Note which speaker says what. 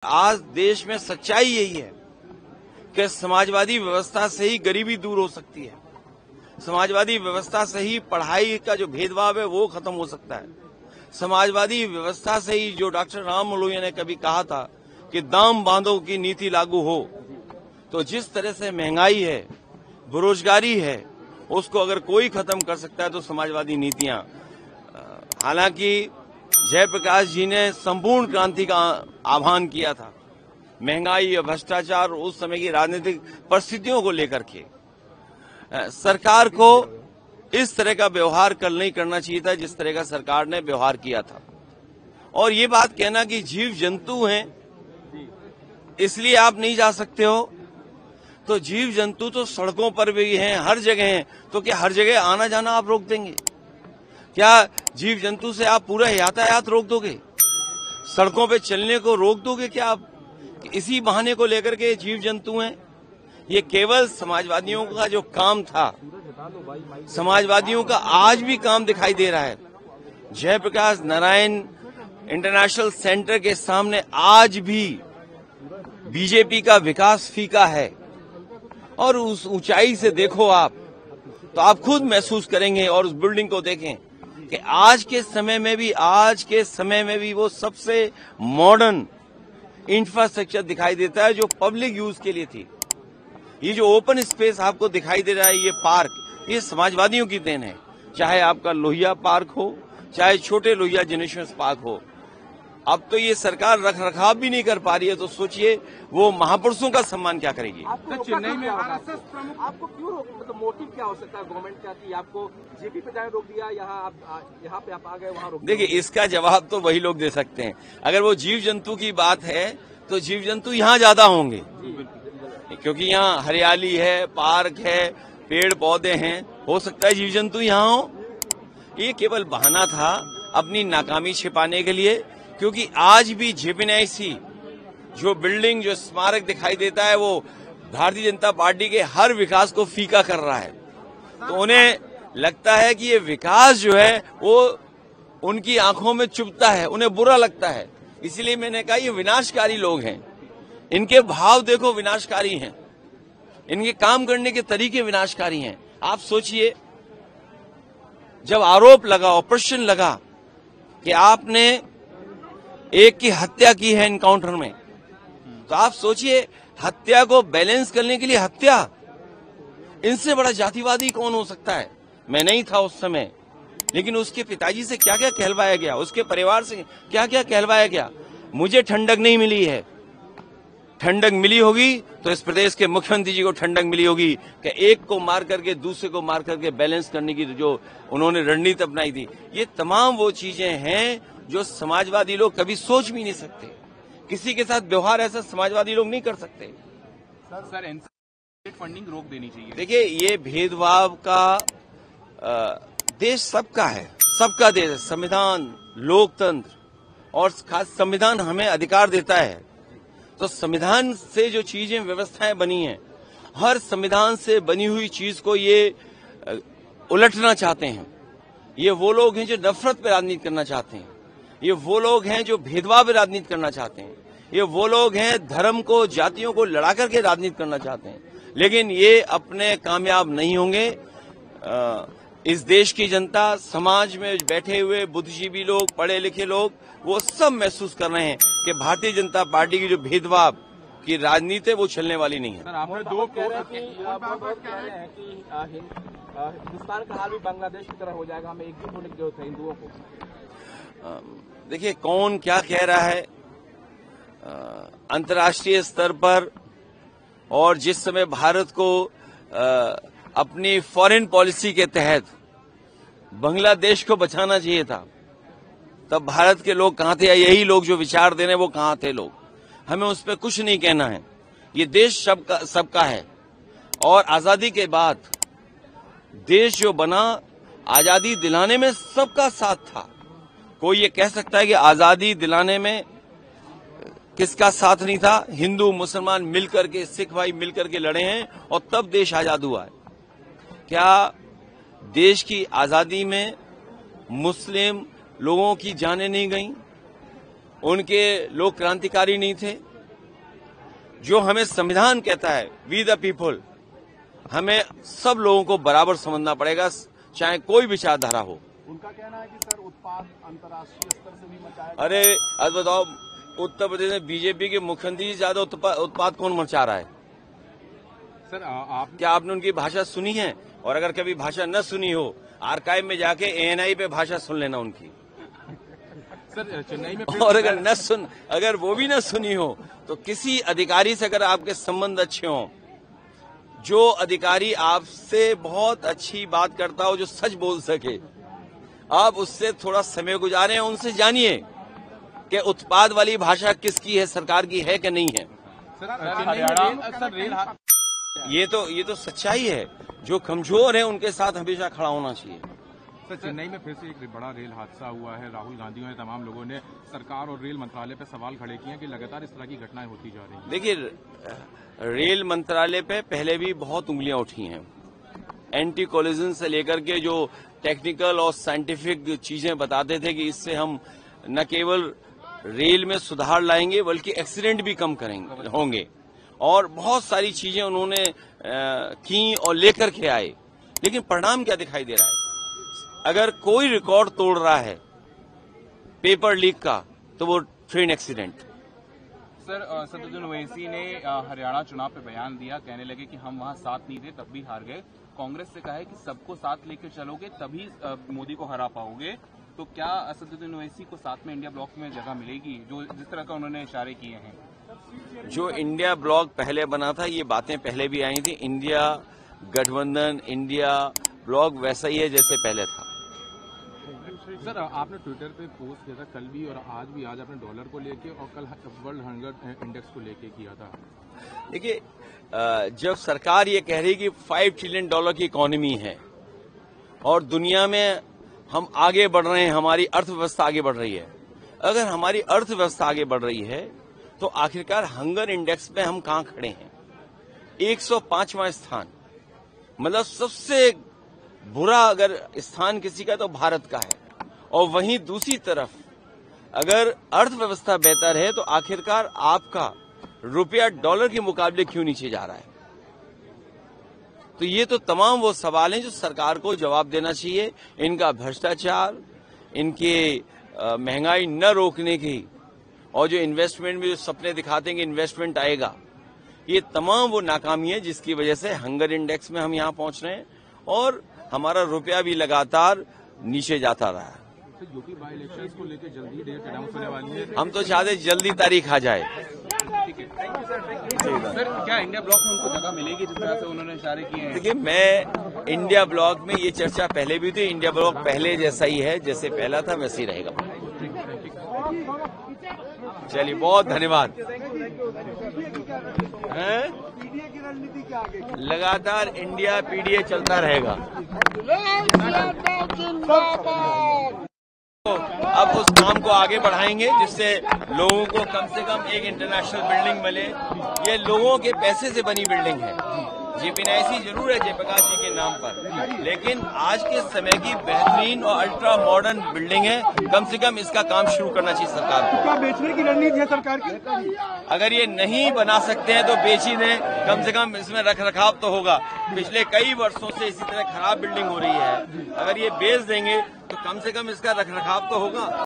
Speaker 1: आज देश में सच्चाई यही है कि समाजवादी व्यवस्था से ही गरीबी दूर हो सकती है। समाजवादी व्यवस्था से ही पढ़ाई का जो भेदभाव है वो खत्म हो सकता है। समाजवादी व्यवस्था से ही जो डॉक्टर राम मनोहर ने कभी कहा था कि दाम बांधो की नीति लागू हो, तो जिस तरह से महंगाई है, बेरोजगारी है, उसको अगर कोई खत्म कर सकता है तो समाजवादी नीतियां। हालांकि जयप्रकाश जी ने संपूर्ण क्रांति का आह्वान किया था, महंगाई और भ्रष्टाचार उस समय की राजनीतिक परिस्थितियों को लेकर के सरकार को इस तरह का व्यवहार कल नहीं करना चाहिए था जिस तरह का सरकार ने व्यवहार किया था। और ये बात कहना कि जीव जंतु हैं इसलिए आप नहीं जा सकते हो, तो जीव जंतु तो सड़कों पर भी हैं, हर जगह हैं, तो क्या हर जगह आना जाना आप रोक देंगे? क्या जीव जंतु से आप पूरा यातायात रोक दोगे? सड़कों पे चलने को रोक दोगे क्या आप? इसी बहाने को लेकर के जीव जंतु हैं। ये केवल समाजवादियों का जो काम था, समाजवादियों का आज भी काम दिखाई दे रहा है। जयप्रकाश नारायण इंटरनेशनल सेंटर के सामने आज भी बीजेपी का विकास फीका है, और उस ऊंचाई से देखो आप तो आप खुद महसूस करेंगे, और उस बिल्डिंग को देखें कि आज के समय में भी वो सबसे मॉडर्न इंफ्रास्ट्रक्चर दिखाई देता है जो पब्लिक यूज के लिए थी। ये जो ओपन स्पेस आपको दिखाई दे रहा है, ये पार्क, ये समाजवादियों की देन है। चाहे आपका लोहिया पार्क हो, चाहे छोटे लोहिया जिनेश्वर पार्क हो। अब तो ये सरकार रख रखाव भी नहीं कर पा रही है, तो सोचिए वो महापुरुषों का सम्मान क्या करेगी।
Speaker 2: तो चेन्नई में आरएसएस प्रमुख आपको क्यों रोक, मतलब मोटिव क्या हो सकता है गवर्नमेंट का कि आपको जेपी पे जाने रोक दिया, यहाँ पे आप आ गए वहाँ रोक दिया?
Speaker 1: देखिए, इसका जवाब तो वही लोग दे सकते हैं। अगर वो जीव जंतु की बात है तो जीव जंतु यहाँ ज्यादा होंगे, क्योंकि यहाँ हरियाली है, पार्क है, पेड़ पौधे हैं, हो सकता है जीव जंतु यहाँ हो। ये केवल बहाना था अपनी नाकामी छिपाने के लिए, क्योंकि आज भी जेपीएनआईसी जो बिल्डिंग, जो स्मारक दिखाई देता है, वो भारतीय जनता पार्टी के हर विकास को फीका कर रहा है। तो उन्हें लगता है कि ये विकास जो है वो उनकी आंखों में चुभता है, उन्हें बुरा लगता है। इसीलिए मैंने कहा ये विनाशकारी लोग हैं, इनके भाव देखो विनाशकारी हैं, इनके काम करने के तरीके विनाशकारी हैं। आप सोचिए, जब आरोप लगा, ऑपरेशन लगा कि आपने एक की हत्या की है एनकाउंटर में, तो आप सोचिए हत्या को बैलेंस करने के लिए हत्या, इनसे बड़ा जातिवादी कौन हो सकता है? मैं नहीं था उस समय, लेकिन उसके पिताजी से क्या क्या कहलवाया गया, उसके परिवार से क्या क्या कहलवाया गया। मुझे ठंडक नहीं मिली है। ठंडक मिली होगी तो इस प्रदेश के मुख्यमंत्री जी को ठंडक मिली होगी कि एक को मार करके दूसरे को मार करके बैलेंस करने की जो उन्होंने रणनीति अपनाई थी। ये तमाम वो चीजें हैं जो समाजवादी लोग कभी सोच भी नहीं सकते। किसी के साथ व्यवहार ऐसा समाजवादी लोग नहीं कर सकते।
Speaker 2: सर एनसीपी फंडिंग रोक देनी चाहिए।
Speaker 1: देखिए, ये भेदभाव का देश सबका है, सबका देश है। संविधान, लोकतंत्र, और खास संविधान हमें अधिकार देता है। तो संविधान से जो चीजें, व्यवस्थाएं बनी हैं, हर संविधान से बनी हुई चीज को ये उलटना चाहते हैं। ये वो लोग हैं जो नफरत पे राजनीति करना चाहते हैं। ये वो लोग हैं जो भेदभाव पे राजनीति करना चाहते हैं। ये वो लोग हैं धर्म को, जातियों को लड़ा करके राजनीति करना चाहते हैं। लेकिन ये अपने कामयाब नहीं होंगे। इस देश की जनता, समाज में बैठे हुए बुद्धिजीवी लोग, पढ़े लिखे लोग, वो सब महसूस कर रहे हैं कि भारतीय जनता पार्टी की जो भेदभाव की राजनीति है वो चलने वाली नहीं है।
Speaker 2: सर, आपने दो कह रहे हैं कि हिंदुस्तान का हाल भी बांग्लादेश की तरह हो जाएगा, हमें एकजुट होने की जरूरत है हिंदुओं को।
Speaker 1: देखिए, कौन क्या कह रहा है अंतर्राष्ट्रीय स्तर पर, और जिस समय भारत को अपनी फॉरेन पॉलिसी के तहत बांग्लादेश को बचाना चाहिए था, तब भारत के लोग कहां थे, या यही लोग जो विचार दे रहे हैं वो कहां थे लोग? हमें उस पर कुछ नहीं कहना है। ये देश सबका है, और आजादी के बाद देश जो बना, आजादी दिलाने में सबका साथ था। कोई ये कह सकता है कि आजादी दिलाने में किसका साथ नहीं था? हिंदू मुसलमान मिलकर के, सिख भाई मिलकर के लड़े हैं और तब देश आजाद हुआ है। क्या देश की आजादी में मुस्लिम लोगों की जानें नहीं गईं? उनके लोग क्रांतिकारी नहीं थे? जो हमें संविधान कहता है, वी द पीपल, हमें सब लोगों को बराबर समझना पड़ेगा, चाहे कोई विचारधारा हो।
Speaker 2: उनका कहना है कि सर उत्पाद अंतर्राष्ट्रीय स्तर से भी मचाया।
Speaker 1: अरे आज बताओ, उत्तर प्रदेश में बीजेपी के मुख्यमंत्री से ज्यादा उत्पाद कौन मचा रहा है?
Speaker 2: सर आप
Speaker 1: क्या आपने उनकी भाषा सुनी है? और अगर कभी भाषा न सुनी हो, आर्काइव में जाके ANI पे भाषा सुन लेना उनकी।
Speaker 2: सर चेन्नई में
Speaker 1: और अगर वो भी न सुनी हो, तो किसी अधिकारी से अगर आपके संबंध अच्छे हों, जो अधिकारी आपसे बहुत अच्छी बात करता हो, जो सच बोल सके, आप उससे थोड़ा समय गुजारें, उनसे जानिए कि उत्पाद वाली भाषा किसकी है, सरकार की है कि नहीं है। ये तो सच्चाई है। जो कमजोर है उनके साथ हमेशा खड़ा होना चाहिए।
Speaker 2: सर चेन्नई में फिर से एक बड़ा रेल हादसा हुआ है। राहुल गांधी और तमाम लोगों ने सरकार और रेल मंत्रालय पर सवाल खड़े किए हैं कि लगातार इस तरह की घटनाएं होती जा रही हैं।
Speaker 1: देखिए, रेल मंत्रालय पे पहले भी बहुत उंगलियां उठी हैं। एंटी कोलिजन से लेकर के जो टेक्निकल और साइंटिफिक चीजें बताते थे कि इससे हम न केवल रेल में सुधार लाएंगे बल्कि एक्सीडेंट भी कम होंगे, और बहुत सारी चीजें उन्होंने की और लेकर के आए। लेकिन परिणाम क्या दिखाई दे रहा है? अगर कोई रिकॉर्ड तोड़ रहा है पेपर लीक का, तो वो train accident.
Speaker 2: Sir Asaduddin Owaisi ने हरियाणा चुनाव पे बयान दिया, कहने लगे कि हम वहां साथ नहीं थे, तब भी हार गए। कांग्रेस से कहा है कि सबको साथ लेकर चलोगे तभी मोदी को हरा पाओगे। तो क्या असदुद्दीन ओवैसी को साथ में इंडिया ब्लॉक में जगह मिलेगी, जो जिस तरह का उन्होंने इशारे किए हैं?
Speaker 1: जो इंडिया ब्लॉक पहले बना था, ये बातें पहले भी आई थी। इंडिया गठबंधन, इंडिया ब्लॉक वैसा ही है जैसे पहले था।
Speaker 2: सर आपने ट्विटर पे पोस्ट किया था कल भी और आज आपने डॉलर को लेके और कल वर्ल्ड हंगर इंडेक्स को लेके किया था।
Speaker 1: देखिए, जब सरकार ये कह रही कि $5 ट्रिलियन की इकोनॉमी है और दुनिया में हम आगे बढ़ रहे हैं, हमारी अर्थव्यवस्था आगे बढ़ रही है, अगर हमारी अर्थव्यवस्था आगे बढ़ रही है तो आखिरकार हंगर इंडेक्स में हम कहां खड़े हैं? 105वां स्थान, मतलब सबसे बुरा अगर स्थान किसी का तो भारत का है। और वहीं दूसरी तरफ अगर अर्थव्यवस्था बेहतर है तो आखिरकार आपका रुपया डॉलर के मुकाबले क्यों नीचे जा रहा है? तो ये तो तमाम वो सवाल हैं जो सरकार को जवाब देना चाहिए। इनका भ्रष्टाचार, इनके महंगाई न रोकने की, और जो इन्वेस्टमेंट में जो सपने दिखाते हैं कि इन्वेस्टमेंट आएगा, ये तमाम वो नाकामी है जिसकी वजह से हंगर इंडेक्स में हम यहां पहुंच रहे हैं और हमारा रुपया भी लगातार नीचे जाता रहा है।
Speaker 2: यूपी बाई इलेक्शंस को लेकर जल्दी डेट अनाउंस होने वाली है।
Speaker 1: हम तो चाहते जल्दी तारीख आ जाए।
Speaker 2: ठीक है, थैंक यू सर। सर क्या इंडिया ब्लॉक में उनको जगह मिलेगी जिस तरह से उन्होंने इशारे किए हैं?
Speaker 1: देखिए, मैं इंडिया ब्लॉक में ये चर्चा पहले भी थी। इंडिया ब्लॉक पहले जैसा ही है, जैसे पहला था वैसे ही रहेगा। चलिए, बहुत धन्यवाद। लगातार इंडिया PDA चलता रहेगा। अब उस काम को आगे बढ़ाएंगे जिससे लोगों को कम से कम एक इंटरनेशनल बिल्डिंग मिले। ये लोगों के पैसे से बनी बिल्डिंग है। JPNIC जरूर है जयप्रकाश जी के नाम पर, लेकिन आज के समय की बेहतरीन और अल्ट्रा मॉडर्न बिल्डिंग है। कम से कम इसका काम शुरू करना चाहिए सरकार को।
Speaker 3: क्या बेचने की रणनीति है सरकार की?
Speaker 1: अगर ये नहीं बना सकते हैं तो बेच ही दें, कम से कम इसमें रख रखाव तो होगा। पिछले कई वर्षों से इसी तरह खराब बिल्डिंग हो रही है, अगर ये बेच देंगे तो कम से कम इसका रख रखाव तो होगा।